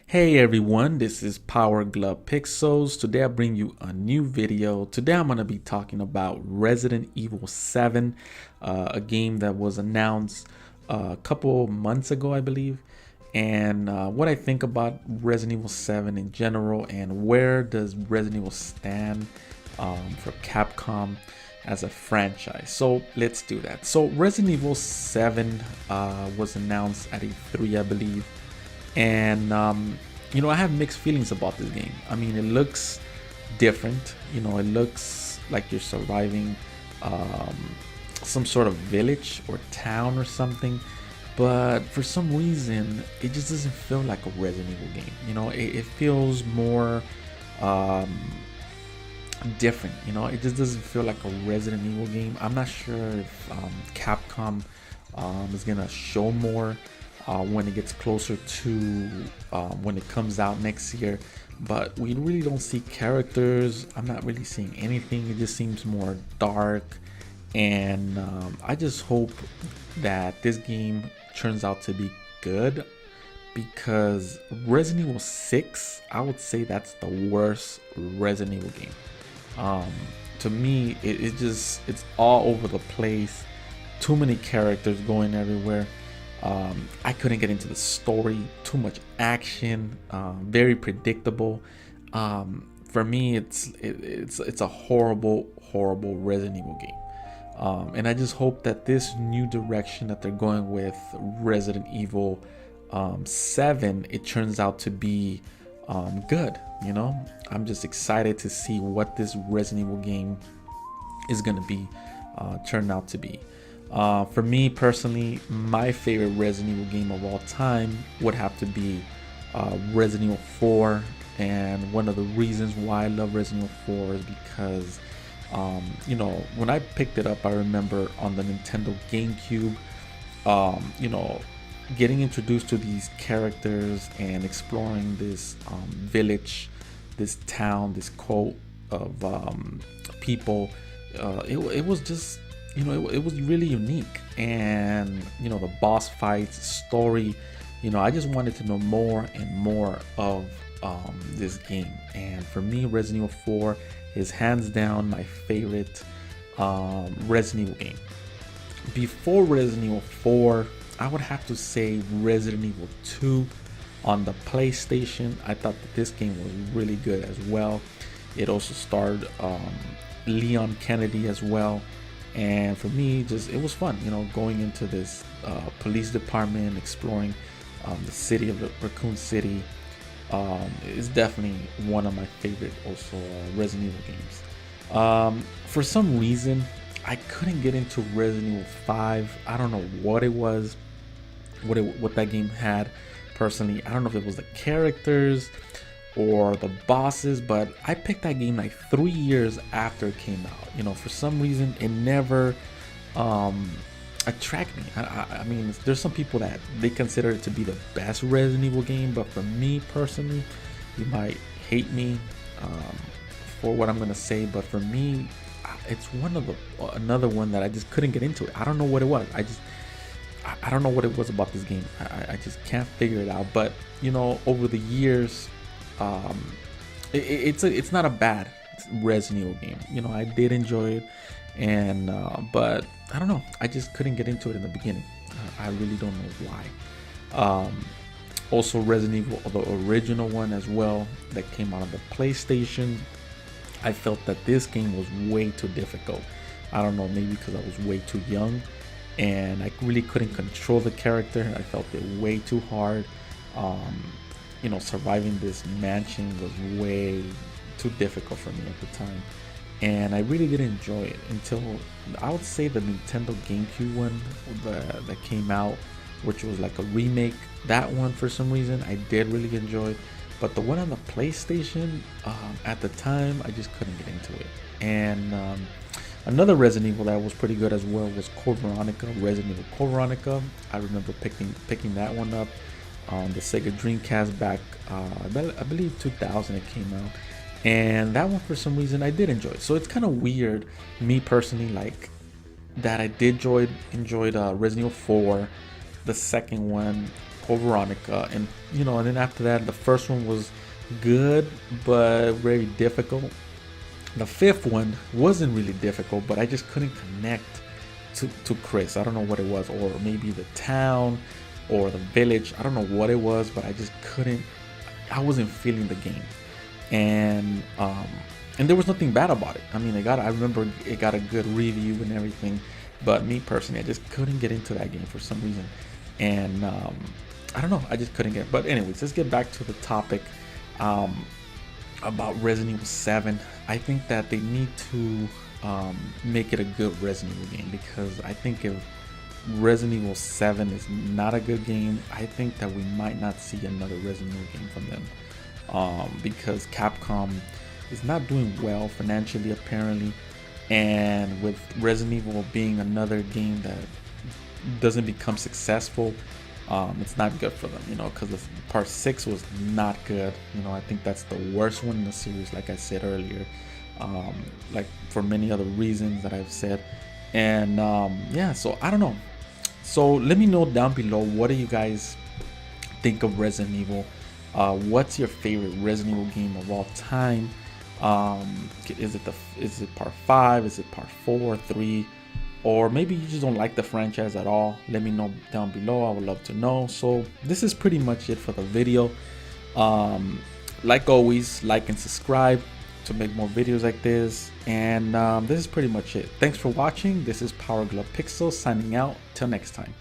Hey everyone, this is Power Glove Pixels. Today I bring you a new video. Today I'm going to be talking about Resident Evil 7, a game that was announced a couple months ago, I believe, and what I think about Resident Evil 7 in general, and where does Resident Evil stand for Capcom as a franchise. So let's do that. So Resident Evil 7 was announced at E3, I believe, and I have mixed feelings about this game. I mean, it looks different. It looks like you're surviving um, some sort of village or town or something, but for some reason it just doesn't feel like a Resident Evil game. It feels more um, different. It just doesn't feel like a Resident Evil game. I'm not sure if Capcom is gonna show more when it gets closer to when it comes out next year, but we really don't see characters. I'm not really seeing anything. It just seems more dark, and I just hope that this game turns out to be good, because Resident Evil 6, I would say that's the worst Resident Evil game. To me, it's all over the place. Too many characters going everywhere. I couldn't get into the story. Too much action. Very predictable. For me, it's a horrible Resident Evil game. And I just hope that this new direction that they're going with Resident Evil 7, it turns out to be good. I'm just excited to see what this Resident Evil game is gonna be turned out to be. For me personally, my favorite Resident Evil game of all time would have to be Resident Evil 4, and one of the reasons why I love Resident Evil 4 is because when I picked it up, I remember on the Nintendo GameCube, getting introduced to these characters and exploring this village, this town, this cult of people. It was just, it was really unique, and the boss fights, story, I just wanted to know more and more of this game. And for me, Resident Evil 4 is hands down my favorite Resident Evil game. Before Resident Evil 4, I would have to say Resident Evil 2 on the PlayStation. I thought that this game was really good as well. It also starred Leon Kennedy as well. And for me, it was fun, going into this police department, exploring the city of Raccoon City. It's definitely one of my favorite also Resident Evil games. For some reason, I couldn't get into Resident Evil 5. I don't know what it was, what that game had. Personally, I don't know if it was the characters or the bosses, but I picked that game like 3 years after it came out. For some reason it never attracted me. I mean, there's some people that they consider it to be the best Resident Evil game, but for me personally, you might hate me for what I'm gonna say, but for me, it's another one that I just couldn't get into it. I don't know what it was. I don't know what it was about this game. I just can't figure it out. But over the years, it's not a bad Resident Evil game. I did enjoy it, and but I don't know. I just couldn't get into it in the beginning. I really don't know why. Also, Resident Evil, the original one as well, that came out of the PlayStation. I felt that this game was way too difficult. I don't know, maybe because I was way too young and I really couldn't control the character. I felt it way too hard. Surviving this mansion was way too difficult for me at the time, and I really didn't enjoy it until, I would say, the Nintendo GameCube one that came out, which was like a remake. That one, for some reason, I did really enjoy, but the one on the PlayStation, at the time, I just couldn't get into it. And another Resident Evil that was pretty good as well was Code Veronica, Resident Evil Code Veronica. I remember picking that one up on the Sega Dreamcast back, I believe 2000 it came out, and that one for some reason I did enjoy. So it's kind of weird, me personally, like that I did enjoyed Resident Evil 4, the second one, Code Veronica, and and then after that, the first one was good but very difficult. The fifth one wasn't really difficult, but I just couldn't connect to Chris. I don't know what it was, or maybe the town or the village. I don't know what it was, but I just couldn't. I wasn't feeling the game, and there was nothing bad about it. I mean, I remember it got a good review and everything, but me personally, I just couldn't get into that game for some reason, and I don't know. I just couldn't get. But anyways, let's get back to the topic. About Resident Evil 7, I think that they need to make it a good Resident Evil game, because I think if Resident Evil 7 is not a good game, I think that we might not see another Resident Evil game from them, because Capcom is not doing well financially apparently, and with Resident Evil being another game that doesn't become successful, it's not good for them, because part 6 was not good. I think that's the worst one in the series, like I said earlier, like for many other reasons that I've said. And yeah, so I don't know. So let me know down below, what do you guys think of Resident Evil? What's your favorite Resident Evil game of all time? Is it part 5? Is it part 4, 3? Or maybe you just don't like the franchise at all? Let me know down below. I would love to know. So this is pretty much it for the video. Like always, like and subscribe to make more videos like this. And this is pretty much it. Thanks for watching. This is Power Glove Pixels signing out. Till next time.